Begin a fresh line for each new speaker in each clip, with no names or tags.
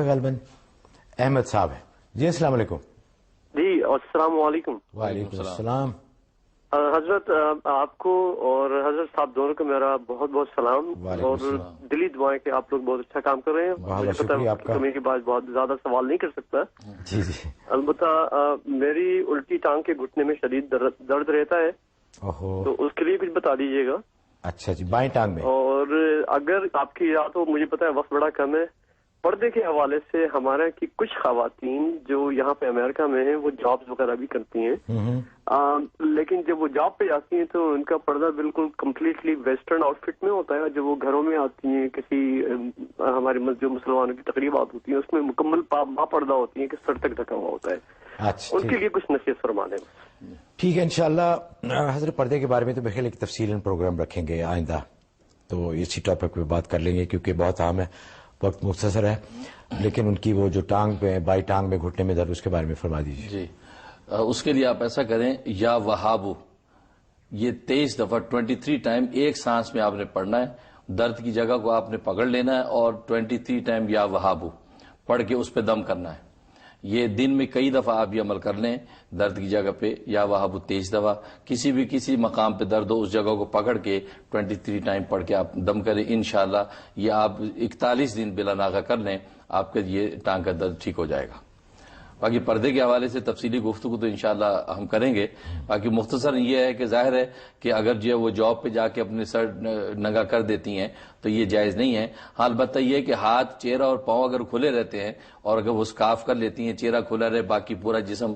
غالباً احمد صاحب ہے. جی السلام علیکم.
جی السلام علیکم.
وعلیکم السلام.
حضرت آپ کو اور حضرت صاحب دونوں کو میرا بہت بہت سلام اور دلی دعائیں کہ آپ لوگ بہت اچھا کام کر رہے ہیں.
بہت شکریہ آپ کا.
میں کے بعد بہت زیادہ سوال نہیں کر سکتا.
جی جی.
البتہ میری الٹی ٹانگ کے گھٹنے میں شدید درد رہتا ہے, تو اس کے لیے کچھ بتا دیجیے گا.
اچھا جی, بائیں ٹانگ میں.
اور اگر آپ کی یاد ہو, مجھے پتا ہے وقت بڑا کم ہے, پردے کے حوالے سے ہمارے کی کچھ خواتین جو یہاں پہ امریکہ میں ہیں وہ جابز وغیرہ بھی کرتی ہیں, لیکن جب وہ جاب پہ جاتی ہیں تو ان کا پردہ بالکل کمپلیٹلی ویسٹرن آؤٹ فٹ میں ہوتا ہے. جب وہ گھروں میں آتی ہیں کسی ہمارے جو مسلمانوں کی تقریبات ہوتی ہیں اس میں مکمل با پردہ ہوتی ہیں کہ سر تک ڈھکا ہوا ہوتا ہے.
اچھا,
ان کے لیے کچھ نصیحت فرما دیں.
ٹھیک ہے انشاءاللہ. حضرت پردے کے بارے میں تو بخیر ایک تفصیل پروگرام رکھیں گے آئندہ, تو اسی ٹاپک پہ بات کر لیں گے کیونکہ بہت عام ہے, وقت مختصر ہے. لیکن ان کی وہ جو ٹانگ پہ بائی ٹانگ میں گھٹنے میں درد, اس کے بارے میں فرما دیجیے.
جی, اس کے لیے آپ ایسا کریں, یا وہابو, یہ 23 دفعہ 23 ٹائم ایک سانس میں آپ نے پڑھنا ہے. درد کی جگہ کو آپ نے پکڑ لینا ہے اور 23 ٹائم یا وہابو پڑھ کے اس پہ دم کرنا ہے. یہ دن میں کئی دفعہ آپ یہ عمل کر لیں. درد کی جگہ پہ یا وہابو 23 دفعہ, کسی مقام پہ درد ہو اس جگہ کو پکڑ کے 23 ٹائم پڑھ کے آپ دم کریں. انشاءاللہ یہ آپ 41 دن بلا ناغہ کر لیں, آپ کا یہ ٹانگ کا درد ٹھیک ہو جائے گا. باقی پردے کے حوالے سے تفصیلی گفتگو تو انشاءاللہ ہم کریں گے. باقی مختصر یہ ہے کہ ظاہر ہے کہ اگر جو وہ جاب پہ جا کے اپنے سر ننگا کر دیتی ہیں تو یہ جائز نہیں ہے. ہاں البتہ یہ ہے کہ ہاتھ, چہرہ اور پاؤں اگر کھلے رہتے ہیں اور اگر وہ سکارف کر لیتی ہیں, چہرہ کھلا رہے, باقی پورا جسم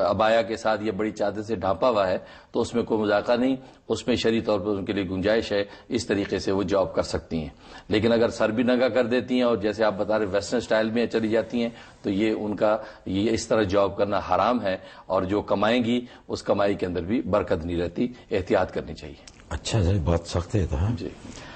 عبایا کے ساتھ یہ بڑی چادر سے ڈھانپا ہوا ہے, تو اس میں کوئی مذاقہ نہیں. اس میں شرعی طور پر ان کے لیے گنجائش ہے, اس طریقے سے وہ جاب کر سکتی ہیں. لیکن اگر سر بھی ننگا کر دیتی ہیں اور جیسے آپ بتا رہے ویسٹرن سٹائل میں چلی جاتی ہیں, تو یہ ان کا یہ اس طرح جاب کرنا حرام ہے, اور جو کمائیں گی اس کمائی کے اندر بھی برکت نہیں رہتی. احتیاط کرنی چاہیے.
اچھا جی, بہت سخت ہے.
جی.